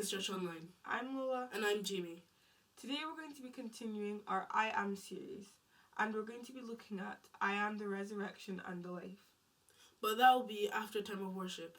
is Church Online. I'm Lola. And I'm Jamie. Today we're going to be continuing our I Am series, and we're going to be looking at I Am the Resurrection and the Life. But that will be after time of worship.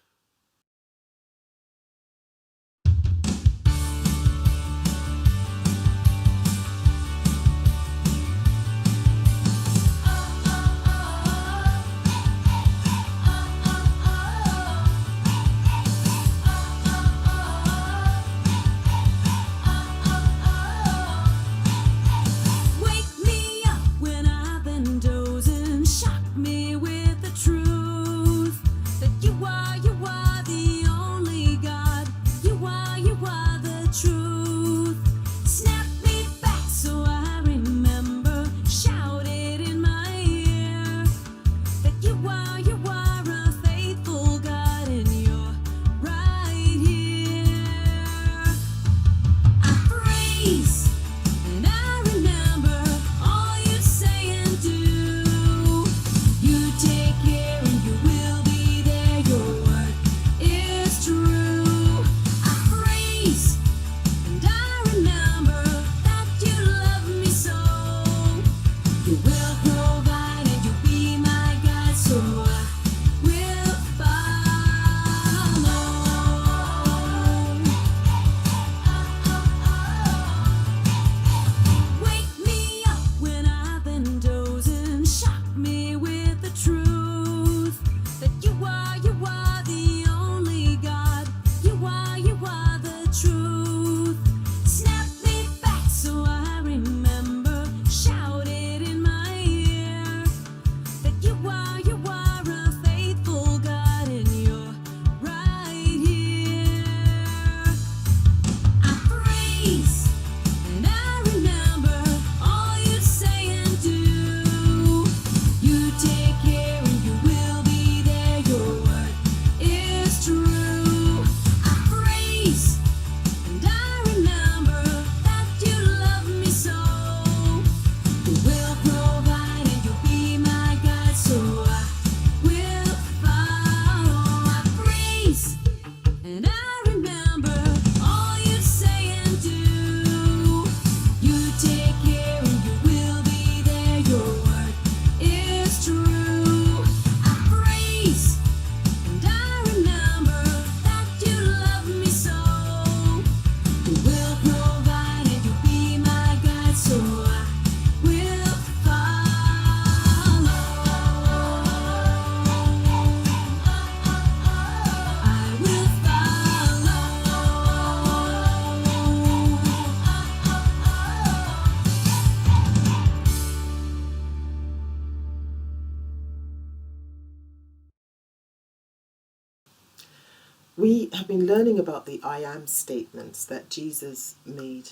We have been learning about the I am statements that Jesus made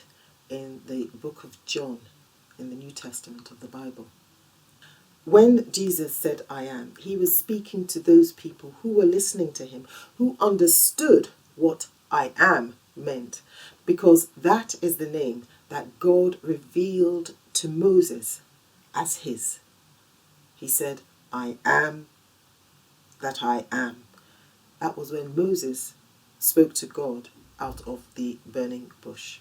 in the book of John in the New Testament of the Bible. When Jesus said I am, he was speaking to those people who were listening to him, who understood what I am meant, because that is the name that God revealed to Moses as his. He said, I am that I am. That was when Moses spoke to God out of the burning bush.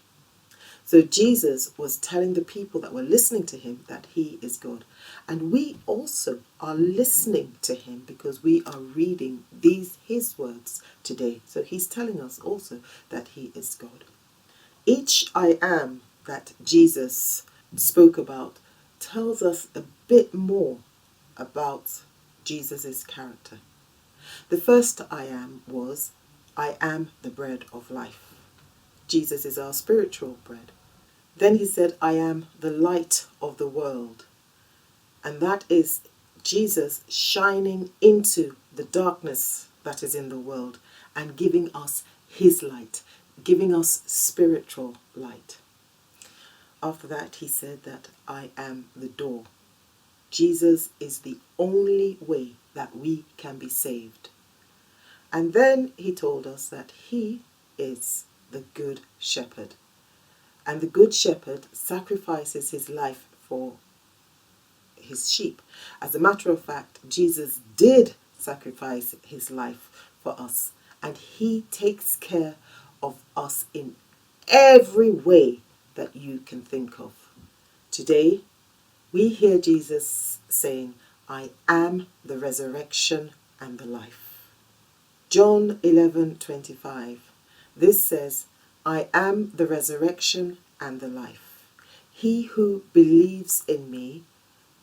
So Jesus was telling the people that were listening to him that he is God. And we also are listening to him because we are reading his words today. So he's telling us also that he is God. Each I am that Jesus spoke about tells us a bit more about Jesus' character. The first I am was, I am the bread of life. Jesus is our spiritual bread. Then he said, I am the light of the world. And that is Jesus shining into the darkness that is in the world and giving us his light, giving us spiritual light. After that, he said that I am the door. Jesus is the only way that we can be saved. And then he told us that he is the good shepherd. And the good shepherd sacrifices his life for his sheep. As a matter of fact, Jesus did sacrifice his life for us. And he takes care of us in every way that you can think of. Today, we hear Jesus saying, I am the resurrection and the life. John 11:25. This says, I am the resurrection and the life. He who believes in me,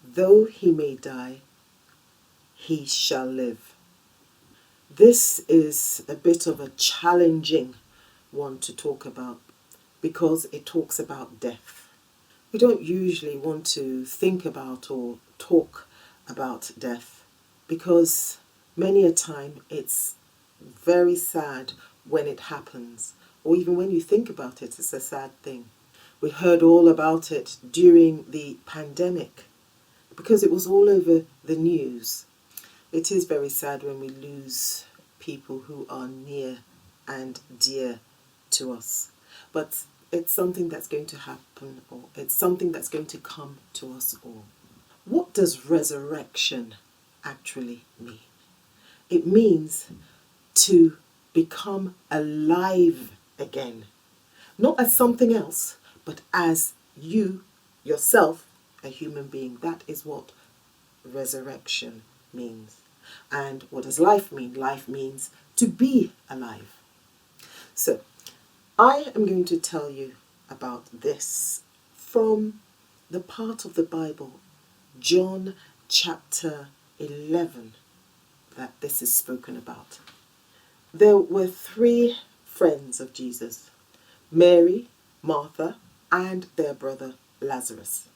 though he may die, he shall live. This is a bit of a challenging one to talk about because it talks about death. We don't usually want to think about or talk about death because many a time it's very sad when it happens, or even when you think about it, it's a sad thing. We heard all about it during the pandemic because it was all over the news. It is very sad when we lose people who are near and dear to us. But it's something that's going to happen, or it's something that's going to come to us all. What does resurrection actually mean? It means to become alive again. Not as something else, but as you, yourself, a human being. That is what resurrection means. And what does life mean? Life means to be alive. So, I am going to tell you about this from the part of the Bible, John chapter 11, that this is spoken about. There were 3 friends of Jesus, Mary, Martha, and their brother Lazarus.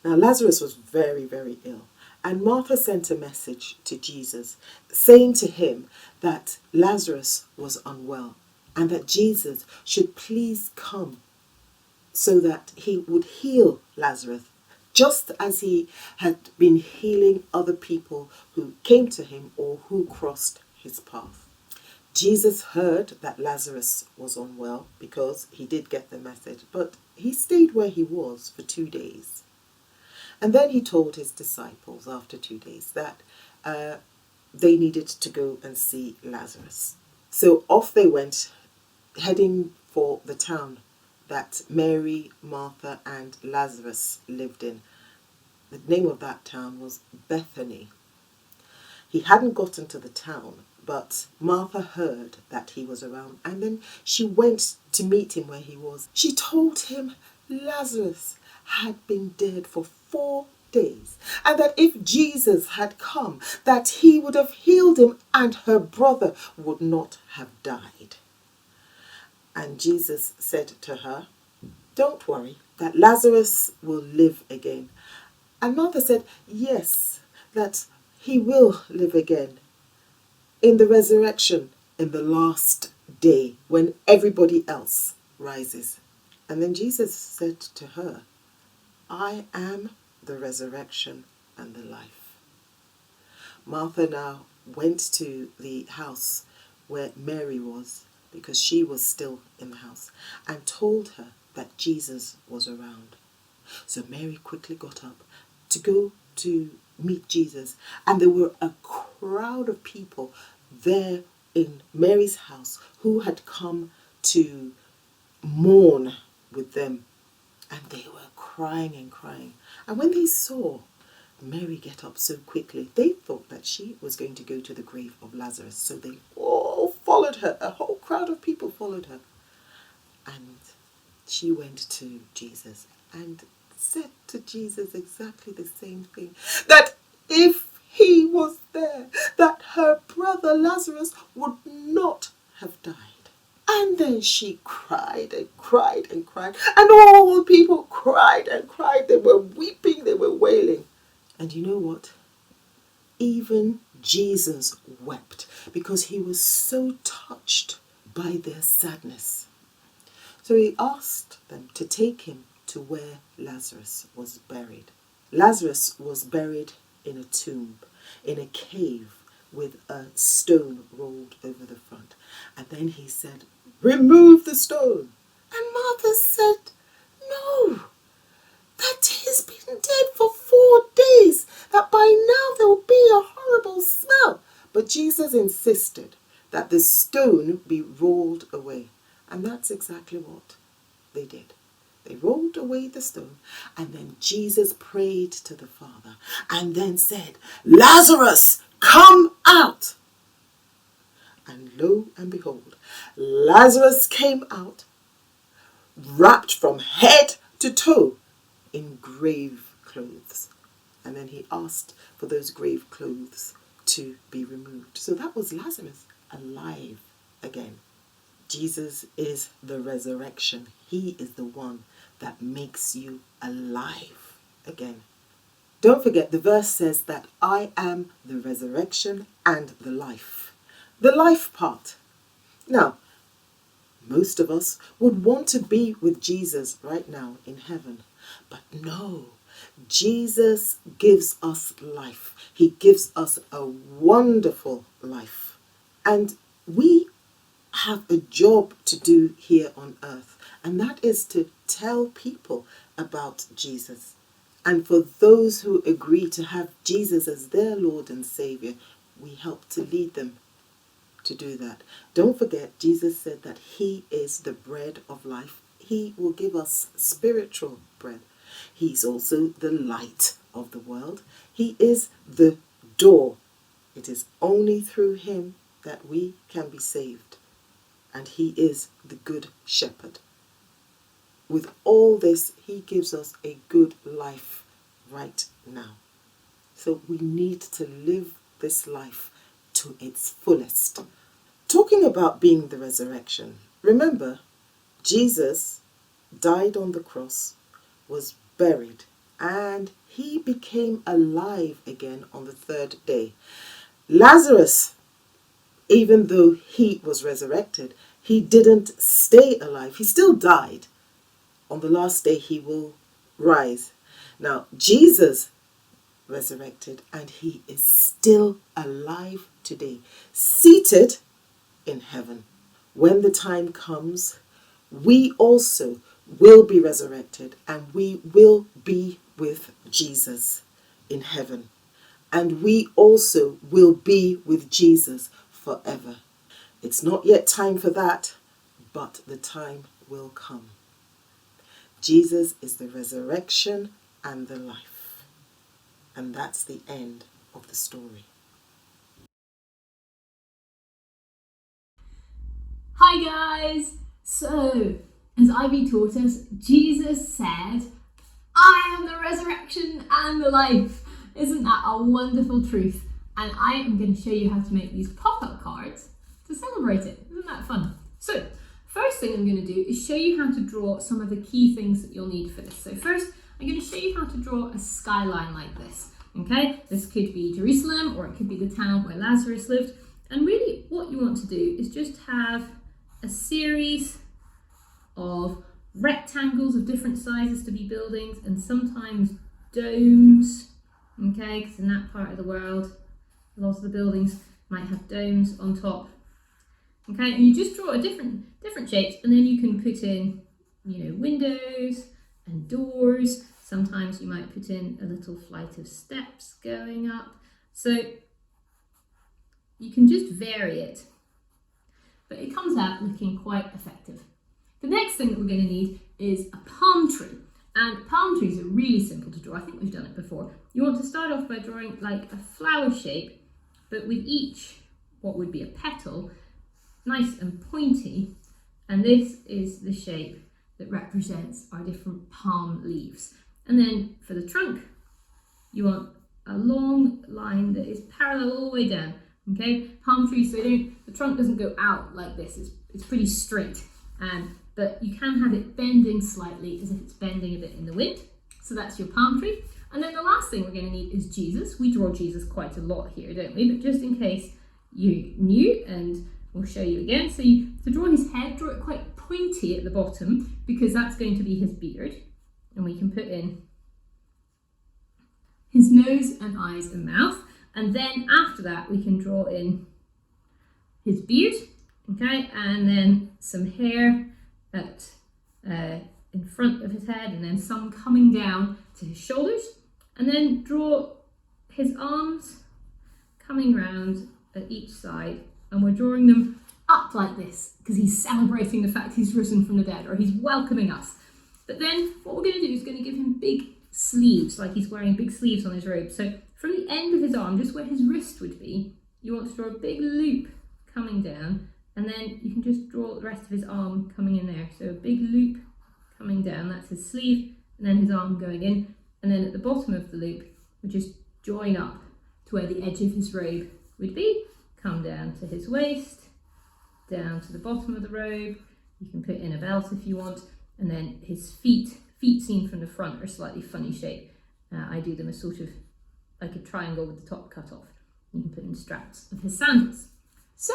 Now, Lazarus was very, very ill. And Martha sent a message to Jesus saying to him that Lazarus was unwell and that Jesus should please come so that he would heal Lazarus, just as he had been healing other people who came to him or who crossed his path. Jesus heard that Lazarus was unwell because he did get the message, but he stayed where he was for 2 days. And then he told his disciples after 2 days that they needed to go and see Lazarus. So off they went, heading for the town that Mary, Martha, and Lazarus lived in. The name of that town was Bethany. He hadn't gotten to the town, but Martha heard that he was around, and then she went to meet him where he was. She told him Lazarus had been dead for 4 days, and that if Jesus had come, that he would have healed him and her brother would not have died. And Jesus said to her, don't worry, that Lazarus will live again. And Martha said, yes, that he will live again in the resurrection, in the last day, when everybody else rises. And then Jesus said to her, I am the resurrection and the life. Martha now went to the house where Mary was, because she was still in the house, and told her that Jesus was around. So Mary quickly got up to go to meet Jesus, and there were a crowd of people there in Mary's house who had come to mourn with them, and they were crying and crying. And when they saw Mary get up so quickly, they thought that she was going to go to the grave of Lazarus, so they all followed her. A whole crowd of people followed her, and she went to Jesus and said to Jesus exactly the same thing, that if he was there, that her brother Lazarus would not have died. And then she cried and cried and cried, and all the people cried and cried. They were weeping, they were wailing. And you know what? Even Jesus wept because he was so touched by their sadness. So he asked them to take him to where Lazarus was buried. Lazarus was buried in a tomb, in a cave, with a stone rolled over the front. And then he said, remove the stone. And Martha said, no, that he's been dead for 4 days, that by now there will be a horrible smell. But Jesus insisted that the stone be rolled away. And that's exactly what they did. They rolled away the stone, and then Jesus prayed to the Father and then said, Lazarus, come out. And lo and behold, Lazarus came out, wrapped from head to toe in grave clothes. And then he asked for those grave clothes to be removed. So that was Lazarus alive again. Jesus is the resurrection. He is the one that makes you alive again. Don't forget, the verse says that I am the resurrection and the life. The life part. Now, most of us would want to be with Jesus right now in heaven. But no, Jesus gives us life. He gives us a wonderful life. And we have a job to do here on earth, and that is to tell people about Jesus. And for those who agree to have Jesus as their Lord and Saviour, we help to lead them to do that. Don't forget, Jesus said that He is the bread of life. He will give us spiritual bread. He's also the light of the world. He is the door. It is only through Him that we can be saved. And He is the good shepherd. With all this, He gives us a good life right now. So we need to live this life to its fullest. Talking about being the resurrection, remember, Jesus died on the cross, was buried, and He became alive again on the third day. Lazarus, even though he was resurrected, he didn't stay alive. He still died. On the last day, he will rise. Now, Jesus resurrected, and He is still alive today, seated in heaven. When the time comes, we also will be resurrected, and we will be with Jesus in heaven. And we also will be with Jesus forever. It's not yet time for that, but the time will come. Jesus is the resurrection and the life. And that's the end of the story. Hi guys! So, as Ivy taught us, Jesus said, I am the resurrection and the life. Isn't that a wonderful truth? And I am going to show you how to make these pop-up cards to celebrate it. Isn't that fun? So, first thing I'm going to do is show you how to draw some of the key things that you'll need for this. So first, I'm going to show you how to draw a skyline like this. Okay, this could be Jerusalem, or it could be the town where Lazarus lived. And really what you want to do is just have a series of rectangles of different sizes to be buildings, and sometimes domes. Okay, because in that part of the world, a lot of the buildings might have domes on top. Okay, and you just draw a different shapes, and then you can put in, windows and doors. Sometimes you might put in a little flight of steps going up. So you can just vary it, but it comes out looking quite effective. The next thing that we're going to need is a palm tree. And palm trees are really simple to draw. I think we've done it before. You want to start off by drawing like a flower shape, but with each, what would be a petal, nice and pointy. And this is the shape that represents our different palm leaves. And then for the trunk, you want a long line that is parallel all the way down. Okay, palm trees, so the trunk doesn't go out like this. It's pretty straight. But you can have it bending slightly as if it's bending a bit in the wind. So that's your palm tree. And then the last thing we're going to need is Jesus. We draw Jesus quite a lot here, don't we? But just in case you knew, and we'll show you again. So to draw his head, draw it quite pointy at the bottom, because that's going to be his beard. And we can put in his nose and eyes and mouth. And then after that, we can draw in his beard, okay? And then some hair in front of his head, and then some coming down to his shoulders, and then draw his arms coming round at each side, and we're drawing them up like this because he's celebrating the fact he's risen from the dead, or he's welcoming us. But then what we're going to do is going to give him big sleeves, like he's wearing big sleeves on his robe. So from the end of his arm, just where his wrist would be, you want to draw a big loop coming down, and then you can just draw the rest of his arm coming in there. So a big loop coming down, that's his sleeve, and then his arm going in. And then at the bottom of the loop, we just join up to where the edge of his robe would be, come down to his waist, down to the bottom of the robe. You can put in a belt if you want, and then his feet seen from the front are slightly funny shape. I do them as sort of like a triangle with the top cut off. You can put in straps of his sandals. So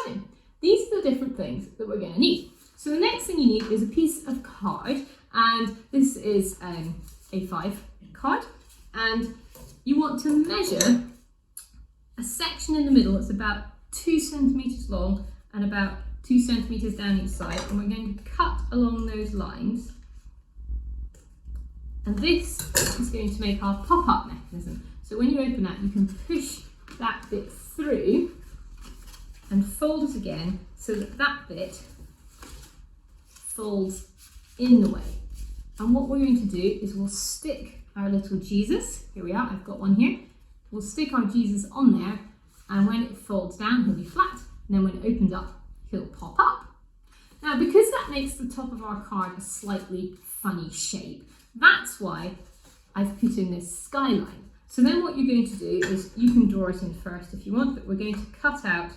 these are the different things that we're going to need. So the next thing you need is a piece of card, and this is A5 card, and you want to measure a section in the middle that's about 2 centimetres long and about 2 centimetres down each side, and we're going to cut along those lines. And this is going to make our pop-up mechanism. So when you open that, you can push that bit through and fold it again so that that bit folds in the way. And what we're going to do is we'll stick our little Jesus. Here we are, I've got one here. We'll stick our Jesus on there, and when it folds down, he'll be flat. And then when it opens up, he'll pop up. Now, because that makes the top of our card a slightly funny shape, that's why I've put in this skyline. So then what you're going to do is, you can draw it in first if you want, but we're going to cut out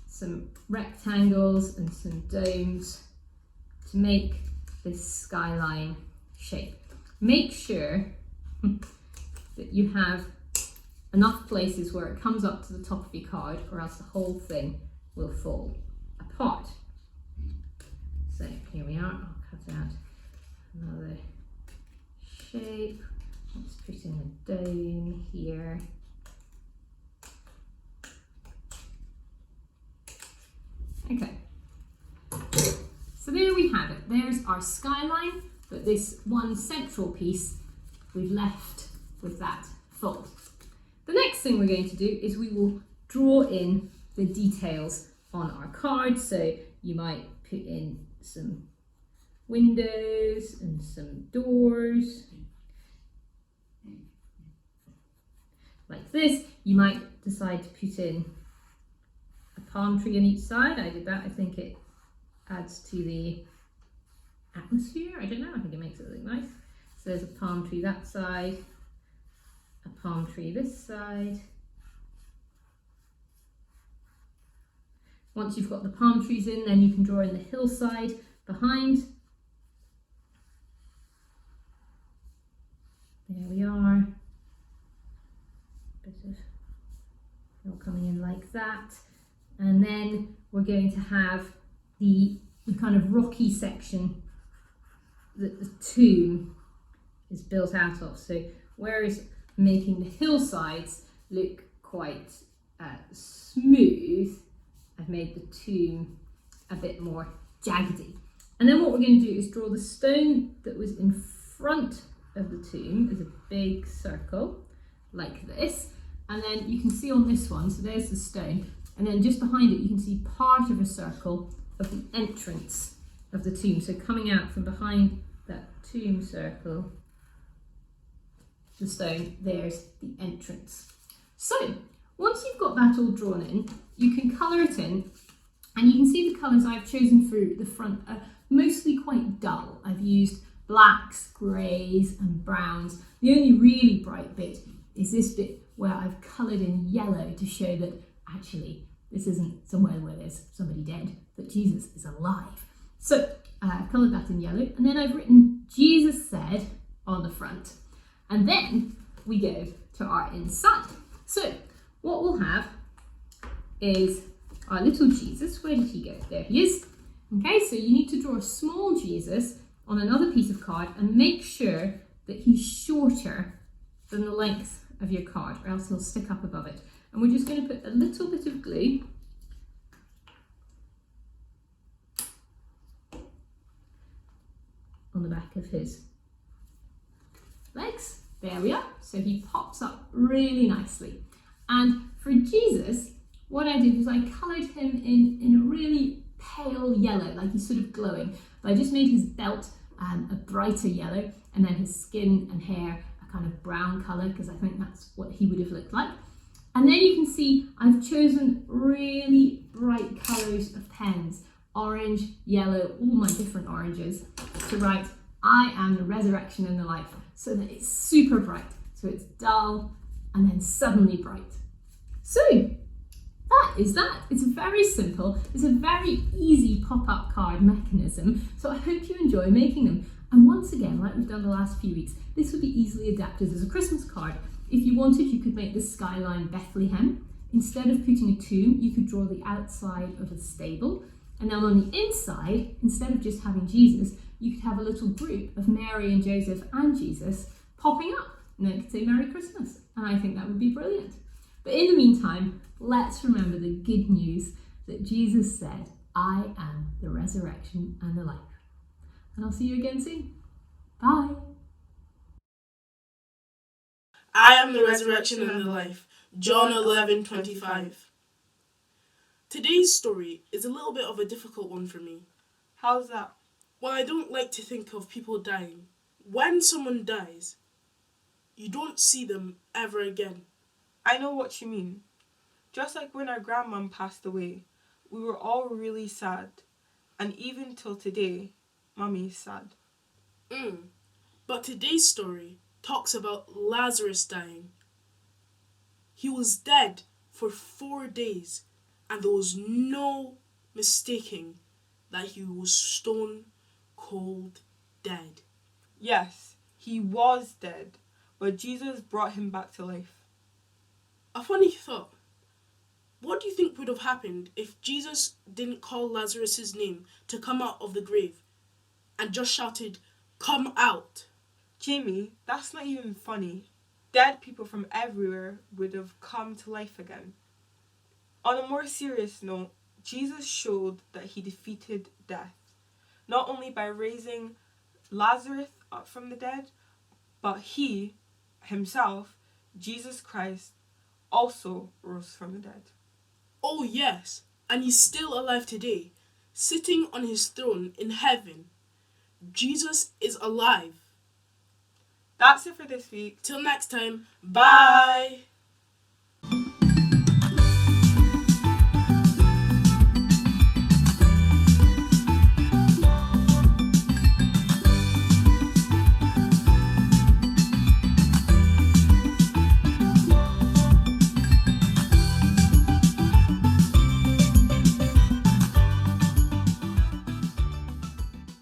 some rectangles and some domes to make this skyline shape. Make sure that you have enough places where it comes up to the top of your card, or else the whole thing will fall apart. So here we are, I'll cut out another shape. Let's put in a dome here. Okay, so there we have it. There's our skyline, but this one central piece we've left with that fold. The next thing we're going to do is we will draw in the details on our card. So you might put in some windows and some doors like this. You might decide to put in a palm tree on each side. I did that. I think it adds to the atmosphere. I don't know, I think it makes it look nice. So there's a palm tree that side, a palm tree this side. Once you've got the palm trees in, then you can draw in the hillside behind. There we are. Bit of hill coming in like that. And then we're going to have the kind of rocky section that the tomb is built out of. So whereas making the hillsides look quite smooth, I've made the tomb a bit more jaggedy. And then what we're going to do is draw the stone that was in front of the tomb as a big circle like this. And then you can see on this one, so there's the stone, and then just behind it you can see part of a circle of the entrance of the tomb. So coming out from behind that tomb circle, the stone, there's the entrance. So once you've got that all drawn in, you can colour it in, and you can see the colours I've chosen for the front are mostly quite dull. I've used blacks, greys and browns. The only really bright bit is this bit where I've coloured in yellow to show that actually this isn't somewhere where there's somebody dead, that Jesus is alive. So I've coloured that in yellow, and then I've written Jesus said on the front. And then we go to our inside. So what we'll have is our little Jesus. Where did he go? There he is. Okay, so you need to draw a small Jesus on another piece of card and make sure that he's shorter than the length of your card, or else he'll stick up above it. And we're just going to put a little bit of glue on the back of his legs. There we are. So he pops up really nicely. And for Jesus, what I did was I coloured him in a really pale yellow, like he's sort of glowing. But I just made his belt a brighter yellow, and then his skin and hair a kind of brown colour, because I think that's what he would have looked like. And then you can see I've chosen really bright colours of pens, orange, yellow, all my different oranges, to write I am the resurrection and the life, so that it's super bright. So it's dull and then suddenly bright. So that is that. It's very simple. It's a very easy pop-up card mechanism. So I hope you enjoy making them. And once again, like we've done the last few weeks, this would be easily adapted as a Christmas card. If you wanted, you could make the skyline Bethlehem. Instead of putting a tomb, you could draw the outside of a stable. And then on the inside, instead of just having Jesus, you could have a little group of Mary and Joseph and Jesus popping up. And then it could say Merry Christmas. And I think that would be brilliant. But in the meantime, let's remember the good news that Jesus said, I am the resurrection and the life. And I'll see you again soon. Bye. I am the resurrection and the life. John 11:25. Today's story is a little bit of a difficult one for me. How's that? Well, I don't like to think of people dying. When someone dies, you don't see them ever again. I know what you mean. Just like when our grandmum passed away, we were all really sad. And even till today, Mummy's sad. But today's story talks about Lazarus dying. He was dead for 4 days, and there was no mistaking that he was stone cold dead. Yes, he was dead, but Jesus brought him back to life. A funny thought. What do you think would have happened if Jesus didn't call Lazarus' name to come out of the grave and just shouted, "Come out"? Jamie, that's not even funny. Dead people from everywhere would have come to life again. On a more serious note, Jesus showed that he defeated death, not only by raising Lazarus up from the dead, but he, himself, Jesus Christ, also rose from the dead. Oh yes, and he's still alive today, sitting on his throne in heaven. Jesus is alive. That's it for this week. Till next time, bye!